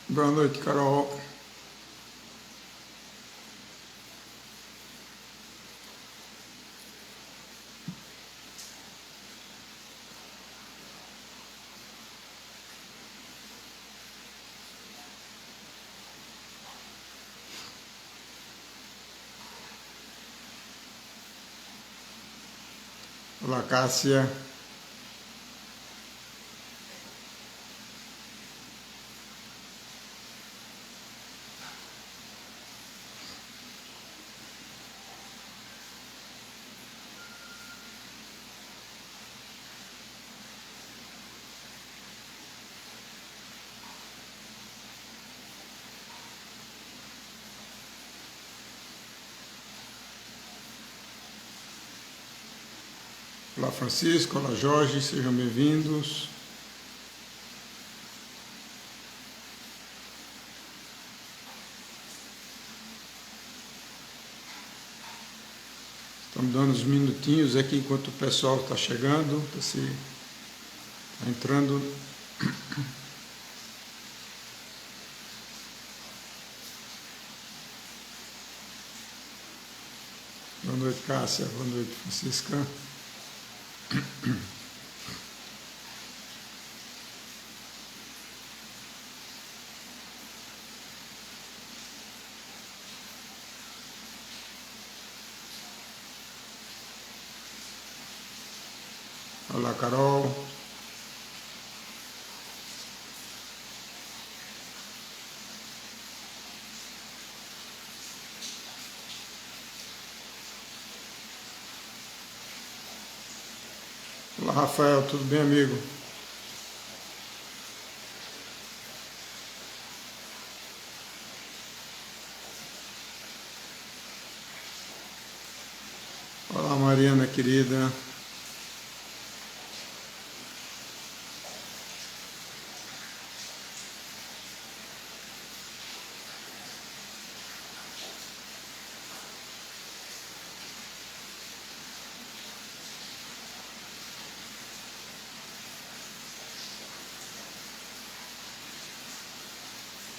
Boa noite, Carol. Olá, Cássia. Olá, Francisco. Olá, Jorge. Sejam bem-vindos. Estamos dando uns minutinhos aqui enquanto o pessoal está chegando, tá entrando. Boa noite, Cássia. Boa noite, Francisca. Olá, Carol. Olá, Rafael. Tudo bem, amigo? Olá, Mariana, querida.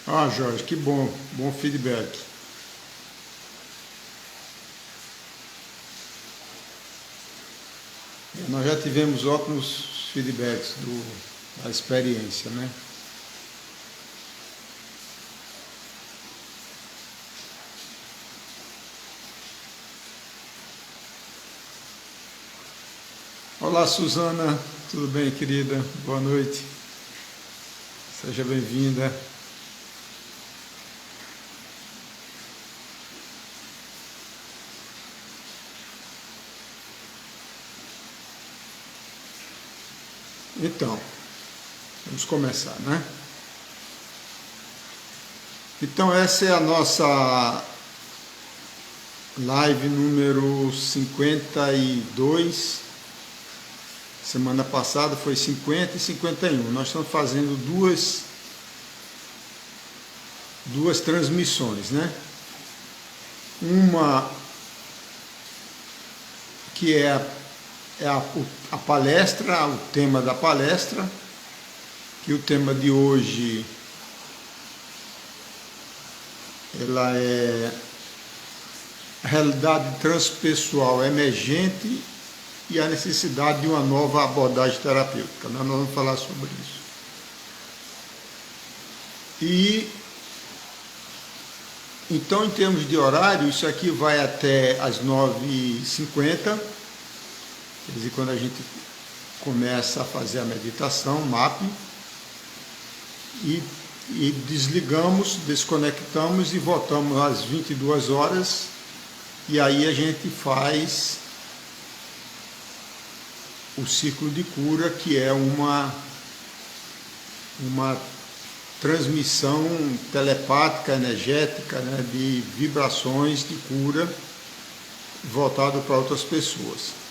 Ah, Jorge, que bom. Bom feedback. Nós já tivemos ótimos feedbacks da experiência, né? Olá, Suzana. Tudo bem, querida? Boa noite. Seja bem-vinda. Então, vamos começar, né? Então, essa é a nossa live número 52. Semana passada foi 50 e 51. Nós estamos fazendo duas transmissões, né? Uma que é a palestra, o tema da palestra, que o tema de hoje ela é a realidade transpessoal emergente e a necessidade de uma nova abordagem terapêutica. Nós vamos falar sobre isso. E então, em termos de horário, isso aqui vai até as 9h50. Quer dizer, quando a gente começa a fazer a meditação, MAP, e desligamos, desconectamos e voltamos às 22 horas, e aí a gente faz o ciclo de cura, que é uma transmissão telepática, energética, né, de vibrações de cura voltado para outras pessoas.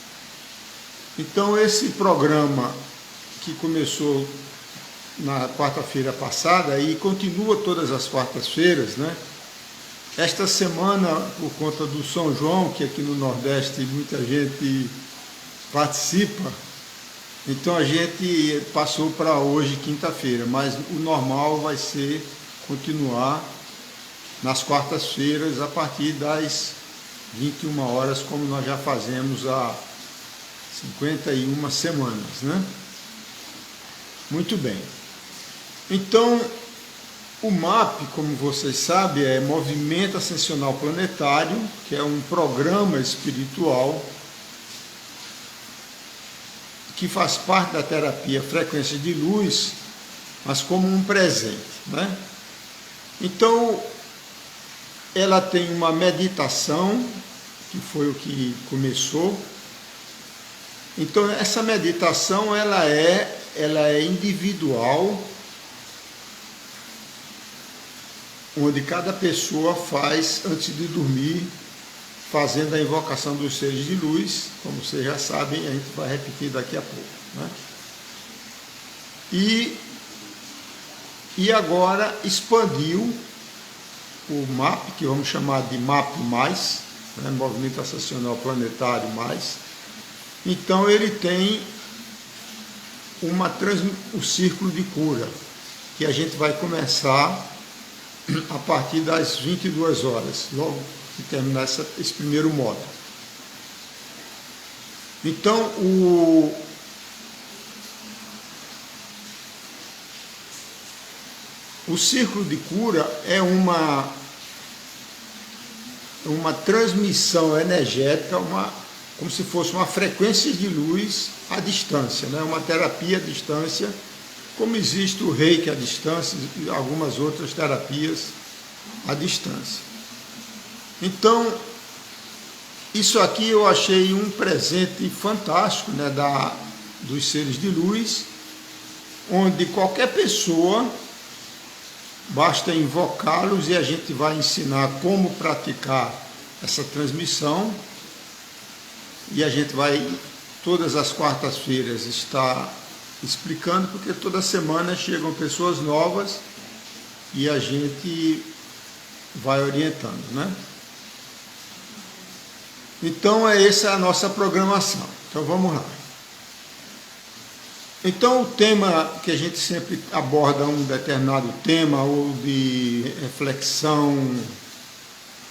Então, esse programa que começou na quarta-feira passada e continua todas as quartas-feiras, né? Esta semana, por conta do São João, que aqui no Nordeste muita gente participa, então a gente passou para hoje, quinta-feira, mas o normal vai ser continuar nas quartas-feiras a partir das 21 horas, como nós já fazemos há 51 semanas, né? Muito bem. Então, o MAP, como vocês sabem, é Movimento Ascensional Planetário, que é um programa espiritual que faz parte da terapia Frequência de Luz, mas como um presente, né? Então, ela tem uma meditação, que foi o que começou. Então, essa meditação, ela é individual, onde cada pessoa faz antes de dormir, fazendo a invocação dos seres de luz, como vocês já sabem, a gente vai repetir daqui a pouco, né? E agora expandiu o MAP, que vamos chamar de MAP+, né? Movimento Ascensional Planetário+. Então ele tem o círculo de cura, que a gente vai começar a partir das 22 horas, logo que terminar esse primeiro módulo. Então, o círculo de cura é uma transmissão energética, como se fosse uma frequência de luz à distância, né? Uma terapia à distância, como existe o Reiki à distância e algumas outras terapias à distância. Então, isso aqui eu achei um presente fantástico, né, dos seres de luz, onde qualquer pessoa, basta invocá-los e a gente vai ensinar como praticar essa transmissão, e a gente vai, todas as quartas-feiras, estar explicando, porque toda semana chegam pessoas novas e a gente vai orientando, né? Então, essa é a nossa programação. Então, vamos lá. Então, o tema que a gente sempre aborda, um determinado tema, ou de reflexão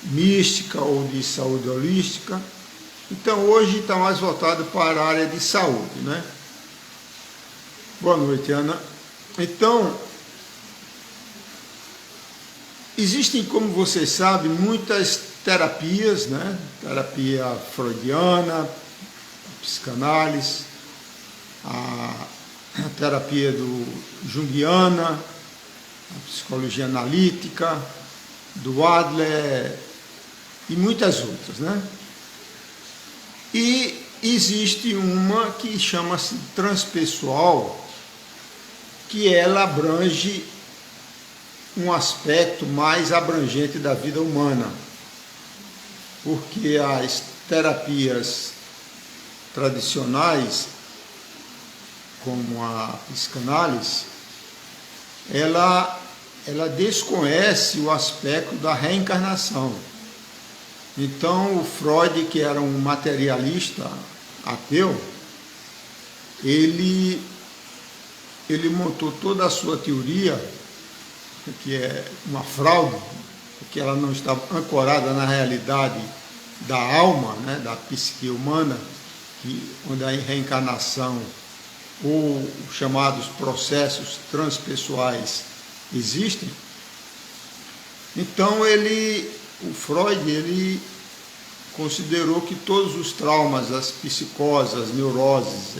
mística, ou de saúde holística. Então, hoje está mais voltado para a área de saúde, né? Boa noite, Ana. Então, existem, como vocês sabem, muitas terapias, né? Terapia freudiana, a psicanálise, a terapia junguiana, a psicologia analítica, do Adler e muitas outras, né? E existe uma que chama-se transpessoal, que ela abrange um aspecto mais abrangente da vida humana, porque as terapias tradicionais, como a psicanálise, ela desconhece o aspecto da reencarnação. Então, o Freud, que era um materialista ateu, ele montou toda a sua teoria, que é uma fraude, porque ela não está ancorada na realidade da alma, né, da psique humana, onde a reencarnação ou os chamados processos transpessoais existem. Então, o Freud, ele considerou que todos os traumas, as psicoses, as neuroses,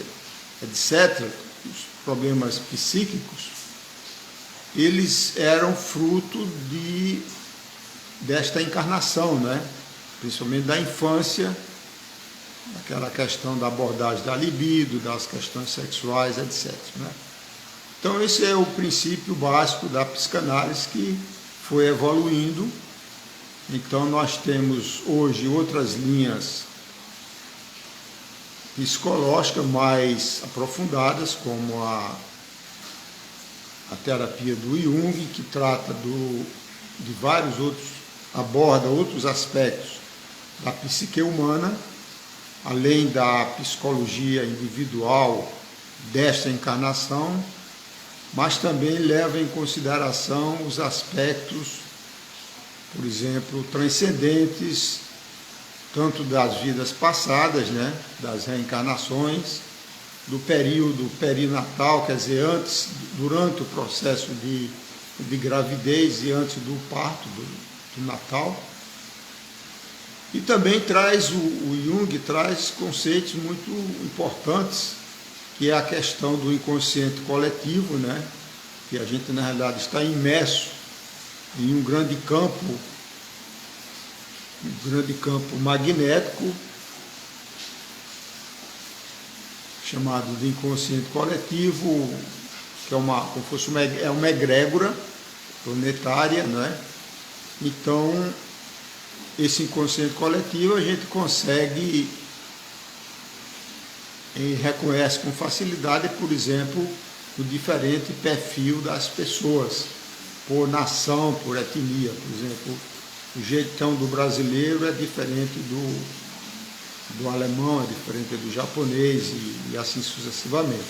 etc., os problemas psíquicos, eles eram fruto desta encarnação, né? Principalmente da infância, aquela questão da abordagem da libido, das questões sexuais, etc., né? Então, esse é o princípio básico da psicanálise, que foi evoluindo. Então, nós temos hoje outras linhas psicológicas mais aprofundadas, como a terapia do Jung, que trata de vários outros, aborda outros aspectos da psique humana, além da psicologia individual desta encarnação, mas também leva em consideração os aspectos, por exemplo, transcendentes, tanto das vidas passadas, né, das reencarnações, do período perinatal, quer dizer, antes, durante o processo de gravidez e antes do parto, do natal. E também traz, o Jung traz conceitos muito importantes, que é a questão do inconsciente coletivo, né? Que a gente, na realidade, está imerso em um grande campo magnético, chamado de inconsciente coletivo, que é como fosse uma egrégora planetária, né? Então, esse inconsciente coletivo a gente consegue e reconhece com facilidade, por exemplo, o diferente perfil das pessoas, por nação, por etnia. Por exemplo, o jeitão do brasileiro é diferente do alemão, é diferente do japonês e assim sucessivamente.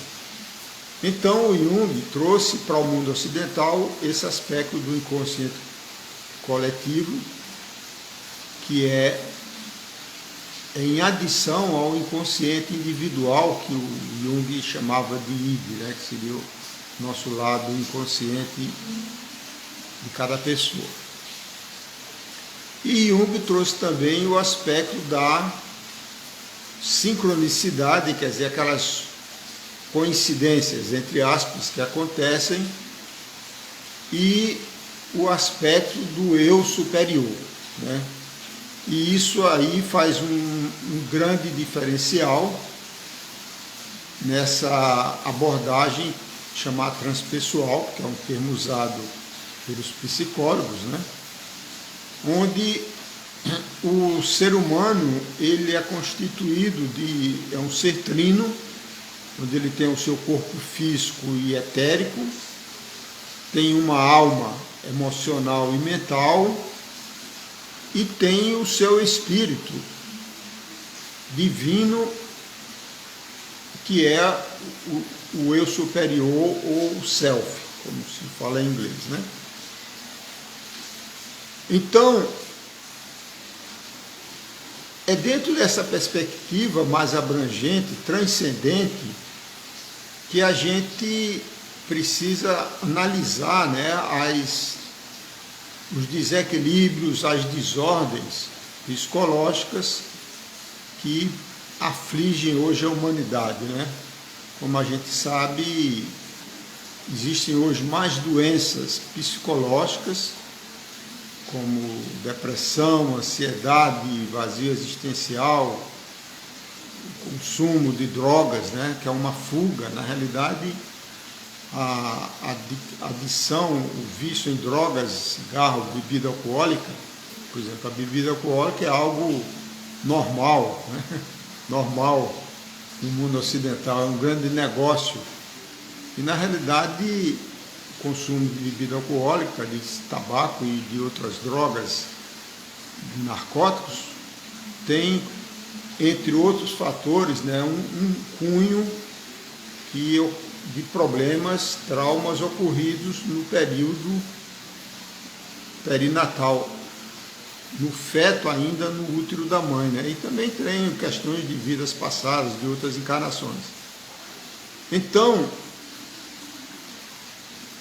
Então o Jung trouxe para o mundo ocidental esse aspecto do inconsciente coletivo, que é em adição ao inconsciente individual, que o Jung chamava de id, né, que seria o nosso lado inconsciente de cada pessoa. E Jung trouxe também o aspecto da sincronicidade, quer dizer, aquelas coincidências, entre aspas, que acontecem, e o aspecto do eu superior, né? E isso aí faz um grande diferencial nessa abordagem chamada transpessoal, que é um termo usado pelos psicólogos, né? Onde o ser humano ele é constituído é um ser trino, onde ele tem o seu corpo físico e etérico, tem uma alma emocional e mental, e tem o seu espírito divino, que é o eu superior ou o self, como se fala em inglês, né? Então, é dentro dessa perspectiva mais abrangente, transcendente, que a gente precisa analisar, né, os desequilíbrios, as desordens psicológicas que afligem hoje a humanidade, né? Como a gente sabe, existem hoje mais doenças psicológicas, como depressão, ansiedade, vazio existencial, o consumo de drogas, né? Que é uma fuga. Na realidade, a adição, o vício em drogas, cigarro, bebida alcoólica, por exemplo, a bebida alcoólica é algo normal, né? Normal no mundo ocidental, é um grande negócio. E na realidade, o consumo de bebida alcoólica, de tabaco e de outras drogas, de narcóticos, tem, entre outros fatores, né, um cunho de problemas, traumas ocorridos no período perinatal, no feto ainda no útero da mãe, né? E também tem questões de vidas passadas, de outras encarnações. Então,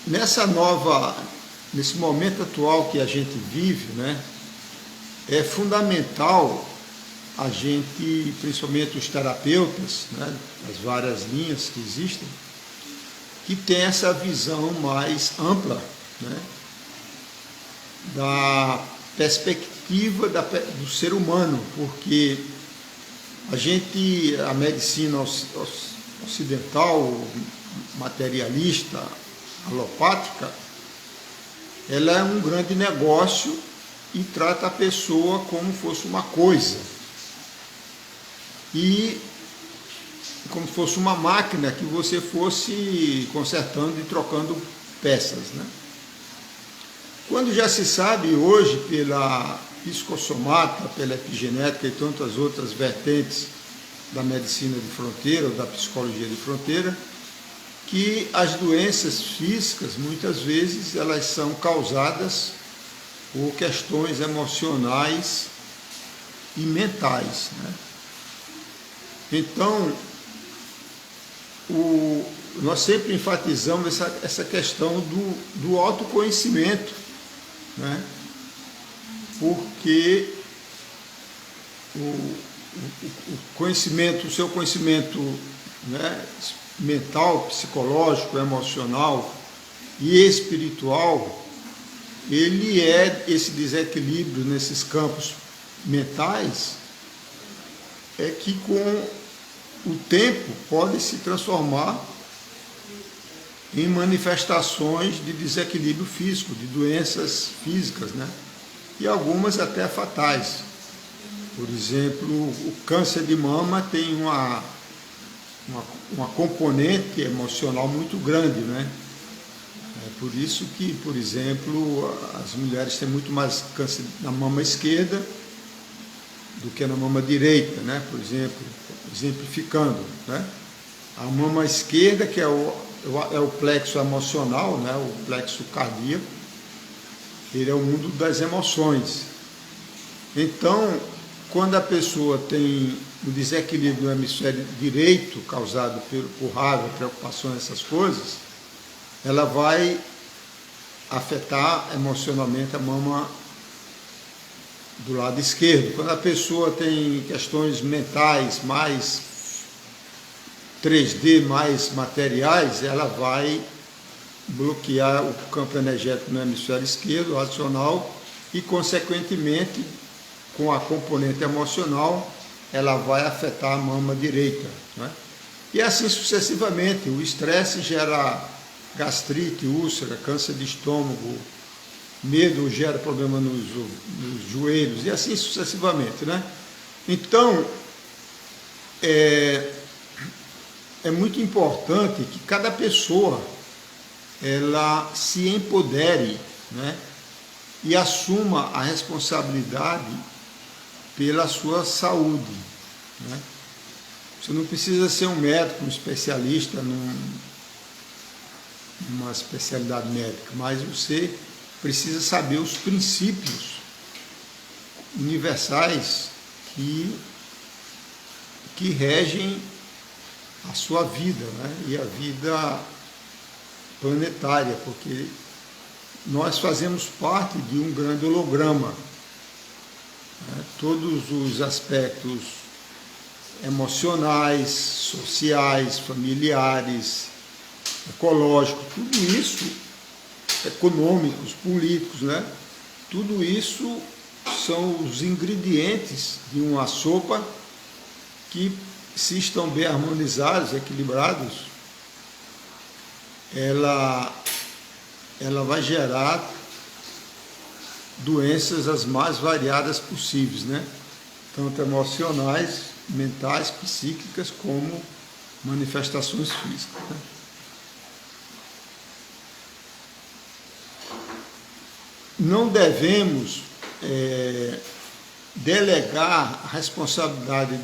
nesse momento atual que a gente vive, né, é fundamental a gente, principalmente os terapeutas, né, as várias linhas que existem, que tem essa visão mais ampla, né, da perspectiva do ser humano, porque a medicina ocidental, materialista, alopática, ela é um grande negócio e trata a pessoa como fosse uma coisa, e como se fosse uma máquina que você fosse consertando e trocando peças, né? Quando já se sabe hoje pela psicossomata, pela epigenética e tantas outras vertentes da medicina de fronteira ou da psicologia de fronteira, que as doenças físicas, muitas vezes, elas são causadas por questões emocionais e mentais, né? Então, nós sempre enfatizamos essa questão do autoconhecimento, né? Porque o conhecimento, o seu conhecimento, né, mental, psicológico, emocional e espiritual, ele é esse desequilíbrio nesses campos mentais, é que com o tempo pode se transformar em manifestações de desequilíbrio físico, de doenças físicas, né? E algumas até fatais. Por exemplo, o câncer de mama tem uma componente emocional muito grande, né? É por isso que, por exemplo, as mulheres têm muito mais câncer na mama esquerda do que na mama direita, né? Por exemplo, exemplificando, né? A mama esquerda, que é o plexo emocional, né? O plexo cardíaco, ele é o mundo das emoções. Então, quando a pessoa tem um desequilíbrio no hemisfério direito, causado por raiva, preocupações, essas coisas, ela vai afetar emocionalmente a mama do lado esquerdo. Quando a pessoa tem questões mentais mais 3D, mais materiais, ela vai bloquear o campo energético no hemisfério esquerdo, racional, e, consequentemente, com a componente emocional, ela vai afetar a mama direita, né? E assim sucessivamente. O estresse gera gastrite, úlcera, câncer de estômago, medo gera problema nos joelhos, e assim sucessivamente, né? Então, é muito importante que cada pessoa ela se empodere, né? E assuma a responsabilidade pela sua saúde, né? Você não precisa ser um médico, um especialista numa especialidade médica, mas você precisa saber os princípios universais que regem a sua vida, né? E a vida planetária, porque nós fazemos parte de um grande holograma, né? Todos os aspectos emocionais, sociais, familiares, ecológicos, tudo isso, econômicos, políticos, né? Tudo isso são os ingredientes de uma sopa que, se estão bem harmonizados, equilibrados, ela vai gerar doenças as mais variadas possíveis, né? Tanto emocionais, mentais, psíquicas, como manifestações físicas, né? Não devemos delegar a responsabilidade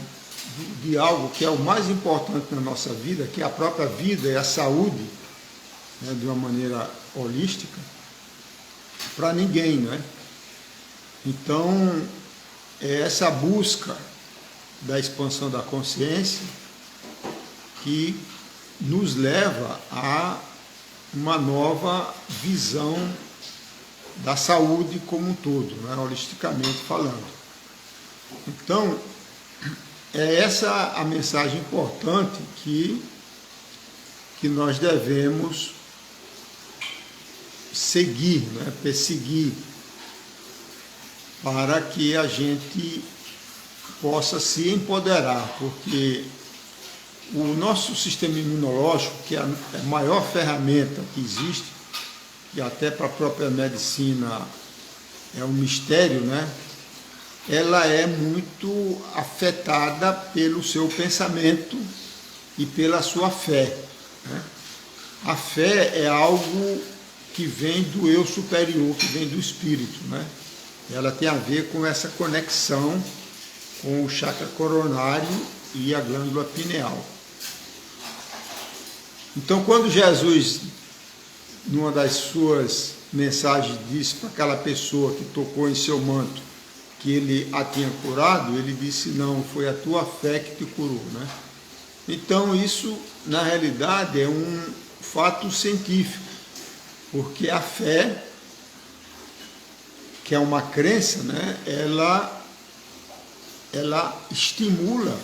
de algo que é o mais importante na nossa vida, que é a própria vida e a saúde, né, de uma maneira holística, para ninguém, né? Então, é essa busca da expansão da consciência que nos leva a uma nova visão da saúde como um todo, né, holisticamente falando. Então, é essa a mensagem importante que nós devemos seguir, né, perseguir, para que a gente possa se empoderar, porque o nosso sistema imunológico, que é a maior ferramenta que existe, e até para a própria medicina é um mistério, né? Ela é muito afetada pelo seu pensamento e pela sua fé, né? A fé é algo que vem do eu superior, que vem do espírito, né? Ela tem a ver com essa conexão com o chakra coronário e a glândula pineal. Então, quando Jesus, numa das suas mensagens, disse para aquela pessoa que tocou em seu manto que ele a tinha curado, ele disse: não, foi a tua fé que te curou, né? Então, isso, na realidade, é um fato científico, porque a fé, que é uma crença, né, ela estimula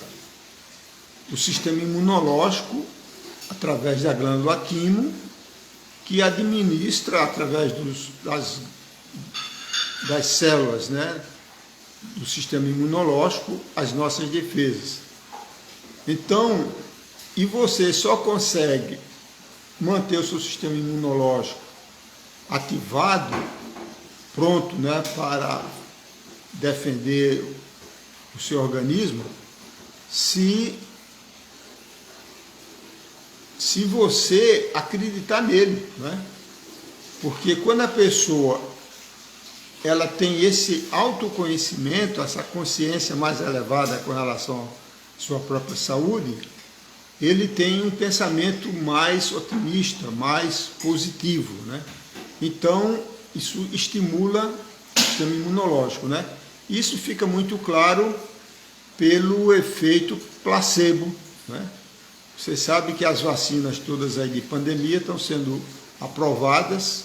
o sistema imunológico através da glândula timo, que administra através das células, né, do sistema imunológico as nossas defesas. Então, e você só consegue manter o seu sistema imunológico ativado, pronto, né, para defender o seu organismo, se você acreditar nele, né? Porque quando a pessoa ela tem esse autoconhecimento, essa consciência mais elevada com relação à sua própria saúde, ele tem um pensamento mais otimista, mais positivo, né? Então, isso estimula o sistema imunológico, né? Isso fica muito claro pelo efeito placebo, né? Você sabe que as vacinas todas aí de pandemia estão sendo aprovadas,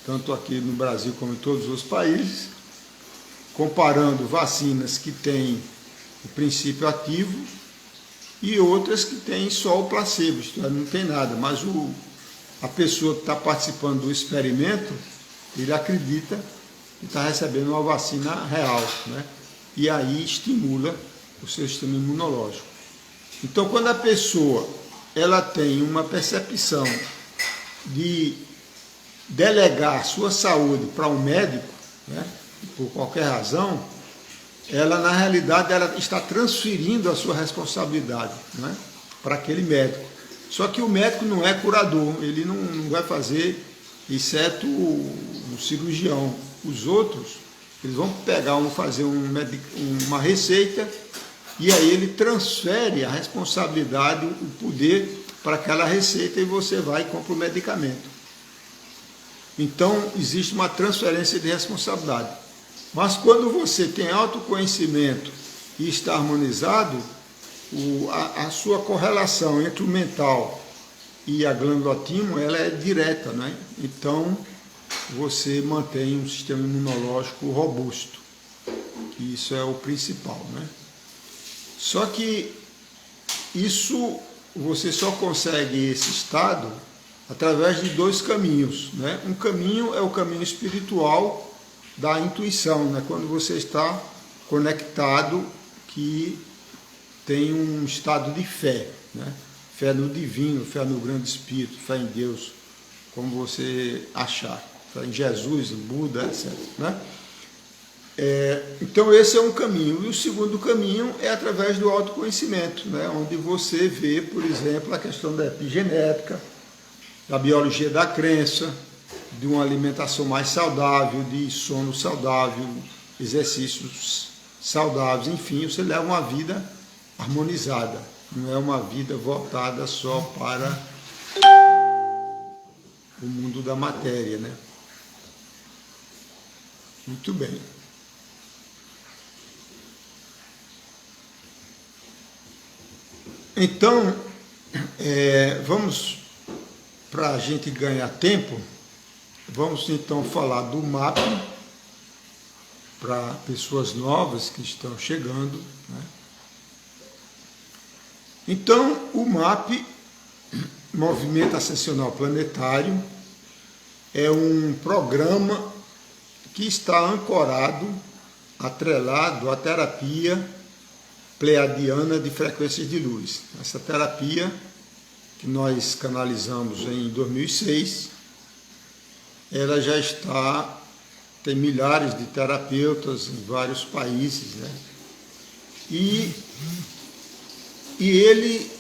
tanto aqui no Brasil como em todos os países, comparando vacinas que têm o princípio ativo e outras que têm só o placebo, isto é, não tem nada, mas a pessoa que está participando do experimento, ele acredita que está recebendo uma vacina real, né? E aí estimula o seu sistema imunológico. Então, quando a pessoa ela tem uma percepção de delegar sua saúde para um médico, né, por qualquer razão, ela, na realidade, ela está transferindo a sua responsabilidade, né, para aquele médico. Só que o médico não é curador, ele não vai fazer, exceto o cirurgião. Os outros, eles vão pegar, vão fazer uma receita, e aí ele transfere a responsabilidade, o poder para aquela receita, e você vai e compra o medicamento. Então, existe uma transferência de responsabilidade. Mas quando você tem autoconhecimento e está harmonizado, a sua correlação entre o mental e a glândula timo, ela é direta, né? Então, você mantém um sistema imunológico robusto. Isso é o principal, né? Só que isso, você só consegue esse estado através de dois caminhos, né? Um caminho é o caminho espiritual da intuição, né? Quando você está conectado, que tem um estado de fé, né? Fé no divino, fé no grande espírito, fé em Deus, como você achar, fé em Jesus, em Buda, etc., né? Então esse é um caminho. E o segundo caminho é através do autoconhecimento, né? Onde você vê, por exemplo, a questão da epigenética, da biologia da crença, de uma alimentação mais saudável, de sono saudável, exercícios saudáveis, enfim, você leva uma vida harmonizada, não é uma vida voltada só para o mundo da matéria, né? Muito bem. Então, vamos, para a gente ganhar tempo, vamos então falar do MAP para pessoas novas que estão chegando, né? Então, o MAP, Movimento Ascensional Planetário, é um programa que está ancorado, atrelado à terapia pleiadiana de frequências de luz. Essa terapia que nós canalizamos em 2006, ela já tem milhares de terapeutas em vários países, né? E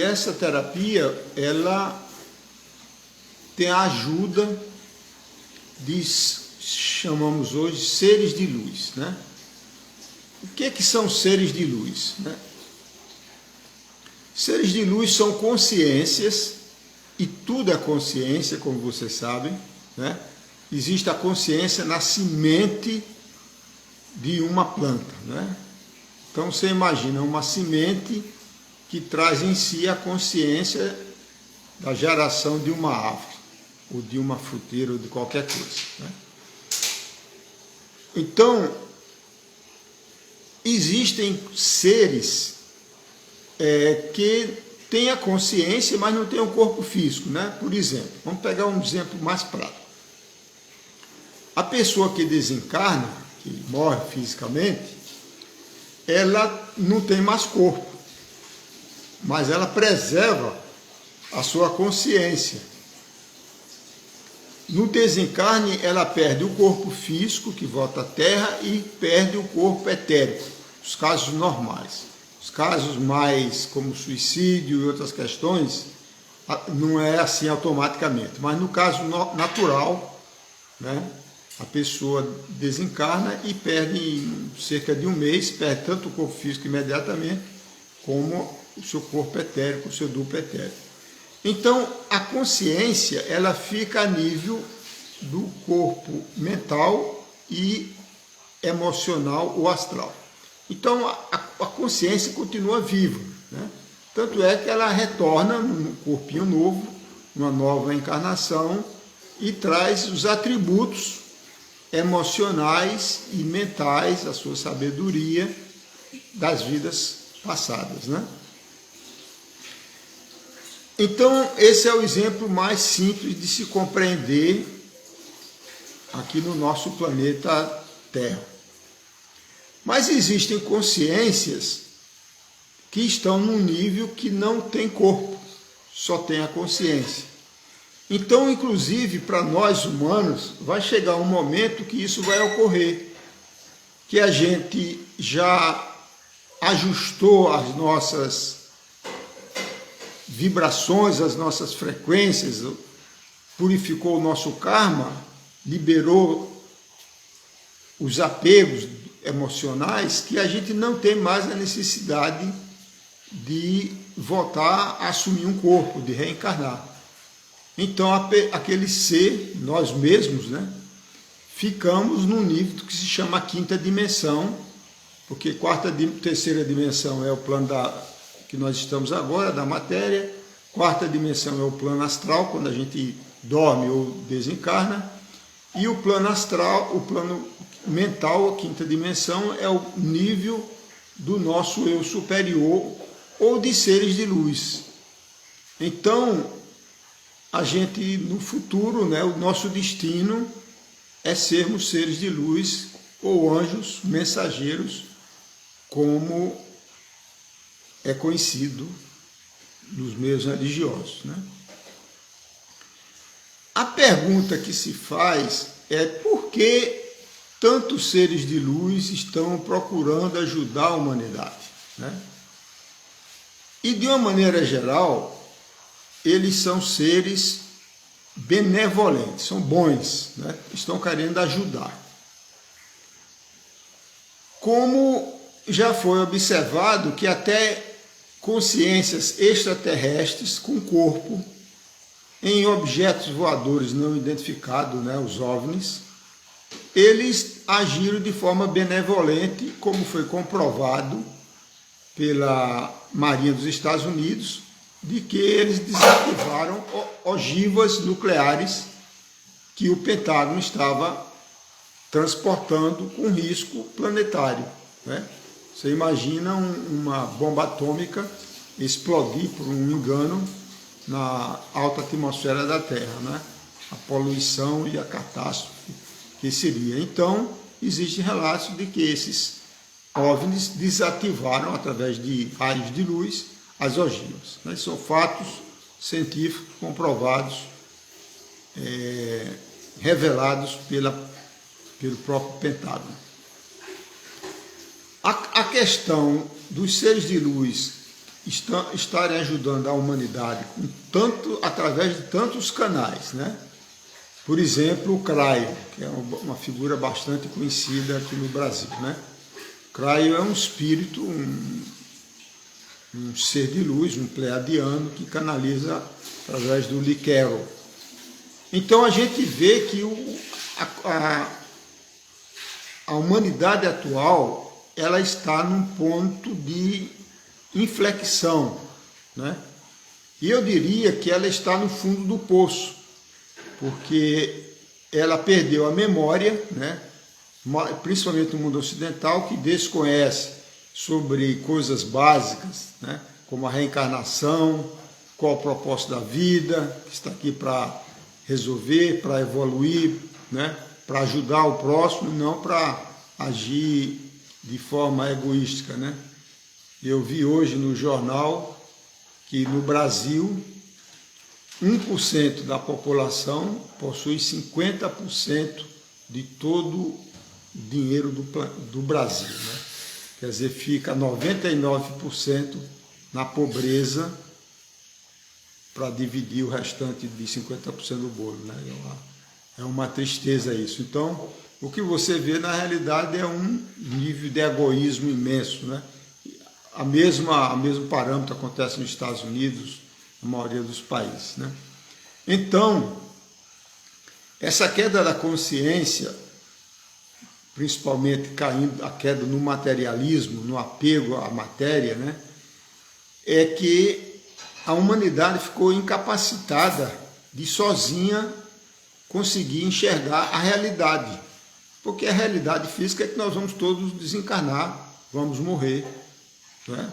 essa terapia, ela tem a ajuda de, chamamos hoje, seres de luz, né? O que são seres de luz, né? Seres de luz são consciências, e tudo é consciência, como vocês sabem, né? Existe a consciência na semente de uma planta, né? Então você imagina uma semente que traz em si a consciência da geração de uma árvore, ou de uma fruteira, ou de qualquer coisa, né? Então, existem seres que têm a consciência, mas não têm o corpo físico, né? Por exemplo, vamos pegar um exemplo mais prático. A pessoa que desencarna, que morre fisicamente, ela não tem mais corpo, mas ela preserva a sua consciência. No desencarne, ela perde o corpo físico, que volta à Terra, e perde o corpo etérico, os casos normais. Os casos mais, como suicídio e outras questões, não é assim automaticamente. Mas no caso natural, né, a pessoa desencarna e perde em cerca de um mês, perde tanto o corpo físico imediatamente, como o seu corpo etérico, o seu duplo etérico. Então, a consciência, ela fica a nível do corpo mental e emocional ou astral. Então, a consciência continua viva, né? Tanto é que ela retorna num corpinho novo, numa nova encarnação, e traz os atributos emocionais e mentais, a sua sabedoria das vidas passadas, né? Então, esse é o exemplo mais simples de se compreender aqui no nosso planeta Terra. Mas existem consciências que estão num nível que não tem corpo, só tem a consciência. Então, inclusive, para nós humanos, vai chegar um momento que isso vai ocorrer, que a gente já ajustou as nossas vibrações, as nossas frequências, purificou o nosso karma, liberou os apegos emocionais, que a gente não tem mais a necessidade de voltar a assumir um corpo, de reencarnar. Então, aquele ser, nós mesmos, né, ficamos num nível que se chama quinta dimensão, porque terceira dimensão é o plano que nós estamos agora, da matéria. Quarta dimensão é o plano astral, quando a gente dorme ou desencarna. E o plano astral, o plano mental, a quinta dimensão, é o nível do nosso eu superior ou de seres de luz. Então, a gente, no futuro, né, o nosso destino é sermos seres de luz ou anjos mensageiros, como é conhecido nos meios religiosos, né? A pergunta que se faz é por que tantos seres de luz estão procurando ajudar a humanidade, né? E de uma maneira geral, eles são seres benevolentes, são bons, né? Estão querendo ajudar. Como já foi observado que até consciências extraterrestres com corpo em objetos voadores não identificados, né, os OVNIs, eles agiram de forma benevolente, como foi comprovado pela Marinha dos Estados Unidos, de que eles desativaram ogivas nucleares que o Pentágono estava transportando com risco planetário, né? Você imagina uma bomba atômica explodir por um engano na alta atmosfera da Terra, né? A poluição e a catástrofe que seria. Então, existem relatos de que esses OVNIs desativaram, através de raios de luz, as ogivas, né? São fatos científicos comprovados, revelados pelo próprio Pentágono. A questão dos seres de luz estarem ajudando a humanidade através de tantos canais, né? Por exemplo, o Craio, que é uma figura bastante conhecida aqui no Brasil, né? O Craio é um espírito, um ser de luz, um pleiadiano, que canaliza através do Liquero. Então a gente vê que a humanidade atual, ela está num ponto de inflexão, né? E eu diria que ela está no fundo do poço, porque ela perdeu a memória, né? Principalmente no mundo ocidental, que desconhece sobre coisas básicas, né? Como a reencarnação, qual o propósito da vida, que está aqui para resolver, para evoluir, né? Para ajudar o próximo, não para agir de forma egoística, né? Eu vi hoje no jornal que no Brasil 1% da população possui 50% de todo o dinheiro do Brasil, né? Quer dizer, fica 99% na pobreza para dividir o restante de 50% do bolo, né? É uma tristeza isso. Então, o que você vê na realidade é um nível de egoísmo imenso, né? O mesmo parâmetro acontece nos Estados Unidos, na maioria dos países, né? Então, essa queda da consciência, principalmente caindo a queda no materialismo, no apego à matéria, né? É que a humanidade ficou incapacitada de sozinha conseguir enxergar a realidade. Porque a realidade física é que nós vamos todos desencarnar, vamos morrer. Não é?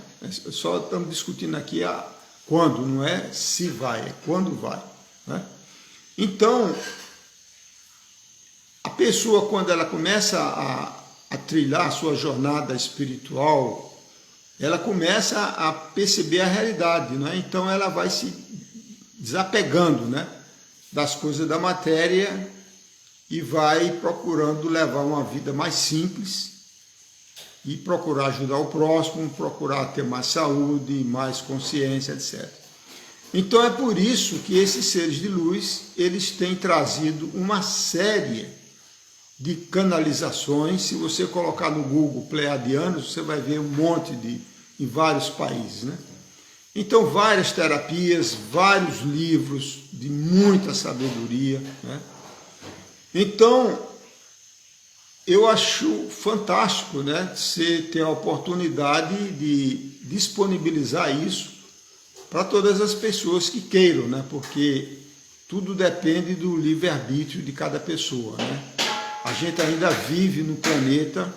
Só estamos discutindo aqui quando, não é se vai, é quando vai. Né? Então, a pessoa, quando ela começa a trilhar a sua jornada espiritual, ela começa a perceber a realidade, né? Então ela vai se desapegando, né, das coisas da matéria e vai procurando levar uma vida mais simples e procurar ajudar o próximo, procurar ter mais saúde, mais consciência, etc. Então é por isso que esses seres de luz, eles têm trazido uma série de canalizações. Se você colocar no Google Pleiadianos, você vai ver um monte em vários países, né? Então, várias terapias, vários livros de muita sabedoria, né? Então, eu acho fantástico, né, você ter a oportunidade de disponibilizar isso para todas as pessoas que queiram, né? Porque tudo depende do livre-arbítrio de cada pessoa, né? A gente ainda vive no planeta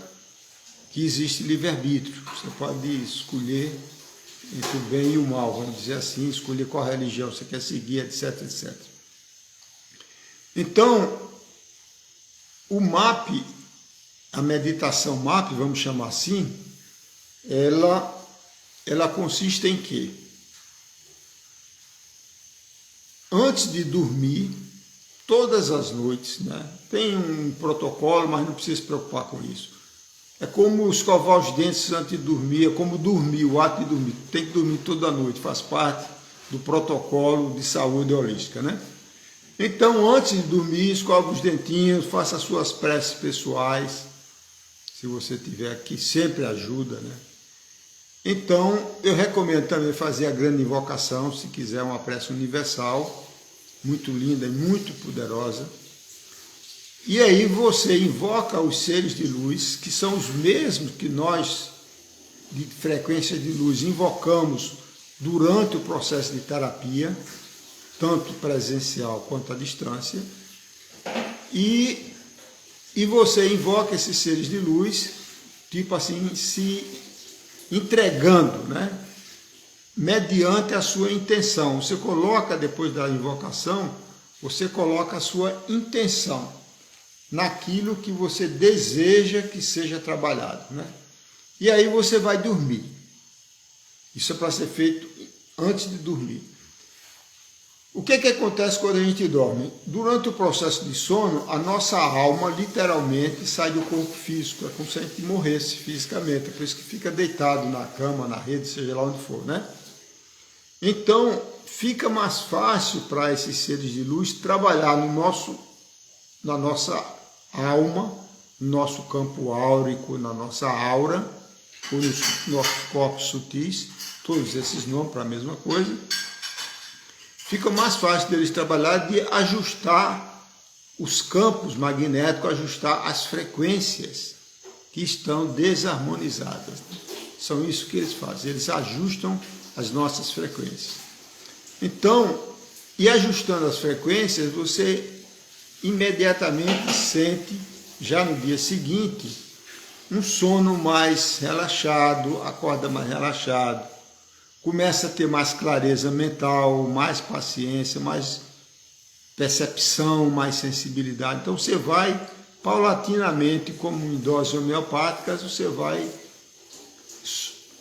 que existe livre-arbítrio. Você pode escolher entre o bem e o mal, vamos dizer assim, escolher qual religião você quer seguir, etc, etc. Então, o MAP, a meditação MAP, vamos chamar assim, ela consiste em quê? Antes de dormir, todas as noites, né? Tem um protocolo, mas não precisa se preocupar com isso. É como escovar os dentes antes de dormir, é como dormir, o ato de dormir. Tem que dormir toda noite, faz parte do protocolo de saúde holística, né? Então, antes de dormir, escova os dentinhos, faça as suas preces pessoais, se você tiver, que sempre ajuda, né? Então, eu recomendo também fazer a grande invocação, se quiser uma prece universal, muito linda e muito poderosa. E aí você invoca os seres de luz, que são os mesmos que nós, de frequência de luz, invocamos durante o processo de terapia, tanto presencial quanto à distância, e você invoca esses seres de luz, tipo assim, se entregando, né? Mediante a sua intenção. Você coloca, depois da invocação, você coloca a sua intenção naquilo que você deseja que seja trabalhado, né? E aí você vai dormir. Isso é para ser feito antes de dormir. O que acontece quando a gente dorme? Durante o processo de sono, a nossa alma literalmente sai do corpo físico. É como se a gente morresse fisicamente. É por isso que fica deitado na cama, na rede, seja lá onde for, né? Então, fica mais fácil para esses seres de luz trabalhar na nossa alma, no nosso campo áurico, na nossa aura, ou nos nossos corpos sutis, todos esses nomes para a mesma coisa, fica mais fácil deles trabalhar de ajustar os campos magnéticos, ajustar as frequências que estão desarmonizadas. São isso que eles fazem, eles ajustam as nossas frequências. Então, e ajustando as frequências, você imediatamente sente, já no dia seguinte, um sono mais relaxado, acorda mais relaxado, começa a ter mais clareza mental, mais paciência, mais percepção, mais sensibilidade. Então você vai paulatinamente, como em doses homeopáticas, você vai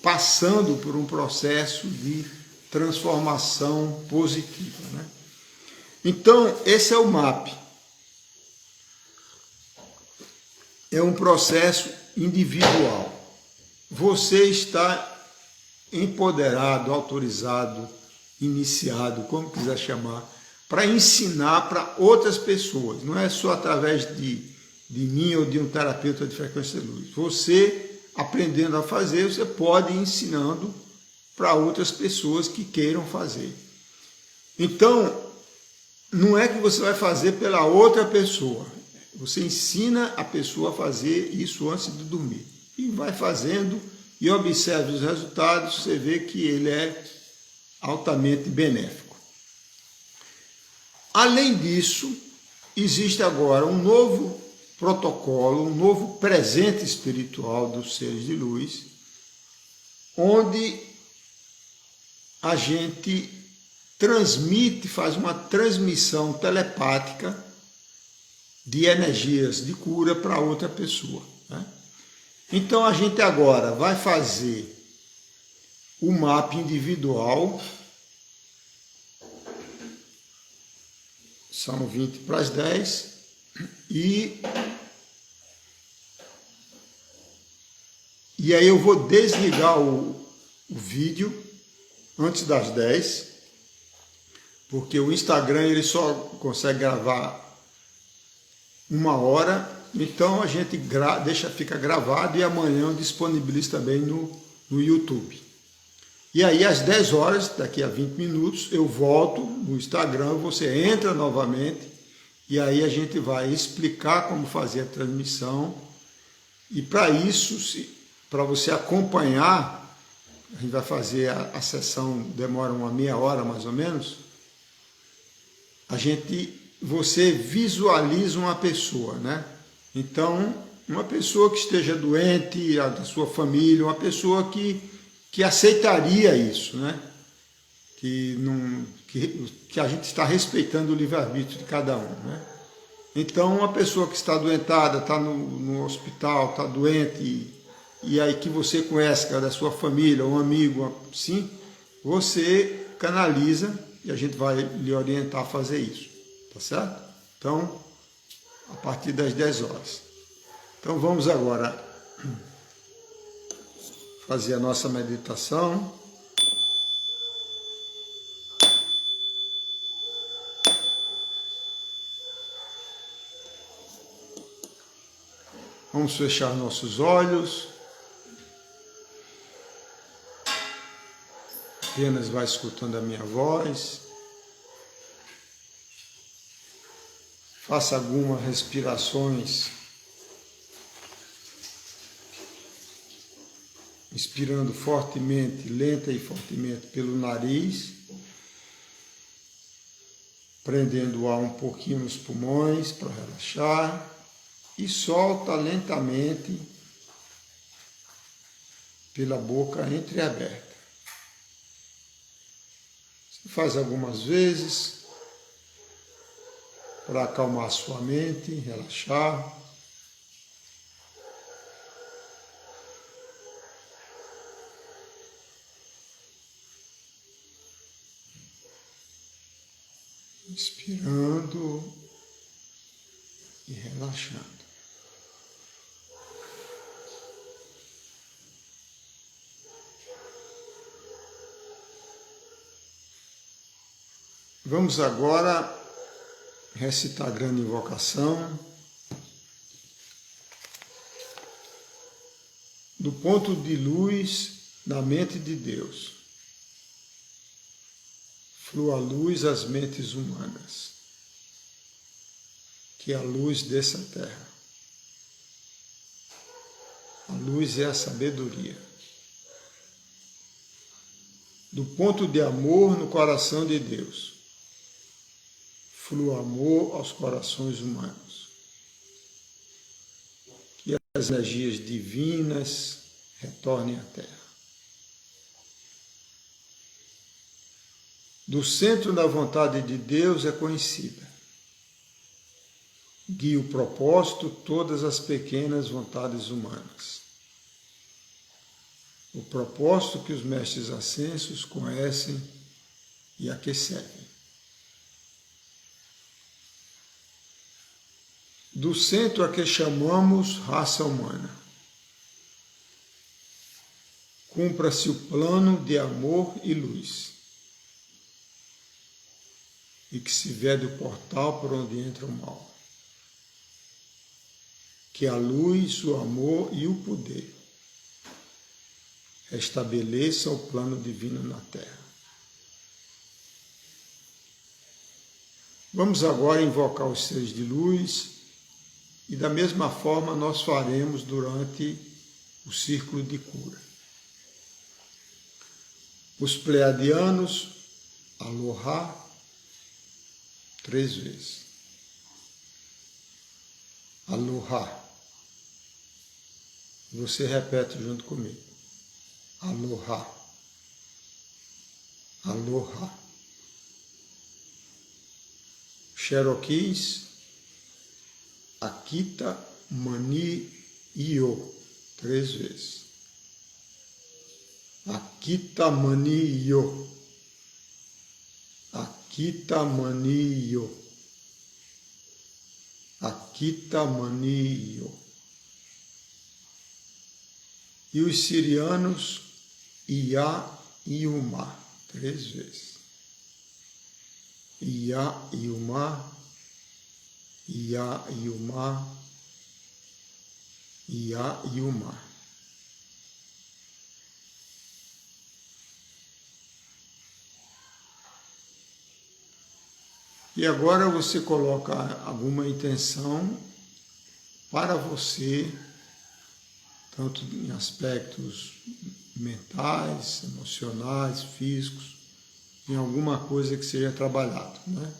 passando por um processo de transformação positiva, né? Então, esse é o MAP. É um processo individual. Você está empoderado, autorizado, iniciado, como quiser chamar, para ensinar para outras pessoas. Não é só através de mim ou de um terapeuta de frequência de luz. Você, aprendendo a fazer, você pode ir ensinando para outras pessoas que queiram fazer. Então, não é que você vai fazer pela outra pessoa. Você ensina a pessoa a fazer isso antes de dormir. E vai fazendo e observe os resultados, você vê que ele é altamente benéfico. Além disso, existe agora um novo protocolo, um novo presente espiritual dos seres de luz, onde a gente transmite, faz uma transmissão telepática de energias de cura para outra pessoa, né? Então a gente agora vai fazer o MAP individual, são 20 para as 10, e aí eu vou desligar o vídeo antes das 10, porque o Instagram ele só consegue gravar 1 hora, então a gente fica gravado e amanhã eu disponibilizo também no YouTube. E aí às 10 horas, daqui a 20 minutos, eu volto no Instagram, você entra novamente e aí a gente vai explicar como fazer a transmissão. E para isso, para você acompanhar, a gente vai fazer a sessão, demora uma meia hora mais ou menos, você visualiza uma pessoa, né? Então, uma pessoa que esteja doente, a da sua família, uma pessoa que aceitaria isso, né? Que a gente está respeitando o livre-arbítrio de cada um, né? Então, uma pessoa que está doentada, está no hospital, está doente, e aí que você conhece, que é da sua família, um amigo, sim, você canaliza e a gente vai lhe orientar a fazer isso, tá certo? Então, a partir das 10 horas. Então, vamos agora fazer a nossa meditação. Vamos fechar nossos olhos. Apenas vai escutando a minha voz. Faça algumas respirações, inspirando fortemente, lenta e fortemente pelo nariz, prendendo o ar um pouquinho nos pulmões para relaxar, e solta lentamente pela boca entreaberta. Você faz algumas vezes para acalmar sua mente, relaxar. Inspirando e relaxando. Vamos agora recitar a grande invocação. do ponto de luz na mente de Deus, flua a luz às mentes humanas, que é a luz dessa terra. A luz é a sabedoria. Do ponto de amor no coração de Deus, flua amor aos corações humanos. Que as energias divinas retornem à Terra. Do centro da vontade de Deus é conhecida. Guia o propósito todas as pequenas vontades humanas. O propósito que os mestres ascensos conhecem e a que servem. Do centro a que chamamos raça humana. Cumpra-se o plano de amor e luz, e que se vede o portal por onde entra o mal. Que a luz, o amor e o poder restabeleçam o plano divino na Terra. Vamos agora invocar os seres de luz e da mesma forma nós faremos durante o círculo de cura. Os pleiadianos, Aloha, 3 vezes. Aloha. Você repete junto comigo. Aloha. Aloha. Cherokees, Akita Mani Io, 3 vezes. Akita Mani Io. Akita Mani Io. Akita Mani Io. E os sirianos, Ia Iuma, 3 vezes. Ia Iuma, Ia Iuma, Ia Iuma. E agora você coloca alguma intenção para você, tanto em aspectos mentais, emocionais, físicos, em alguma coisa que seja trabalhado, né?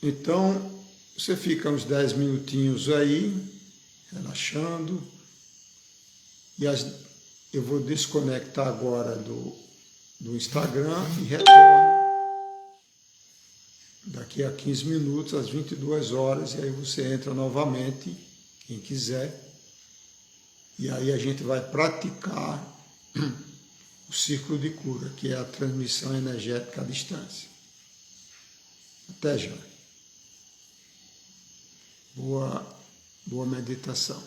Então, você fica uns 10 minutinhos aí, relaxando, e eu vou desconectar agora do Instagram e retorno daqui a 15 minutos, às 22 horas, e aí você entra novamente, quem quiser, e aí a gente vai praticar o círculo de cura, que é a transmissão energética à distância. Até já. Boa meditação.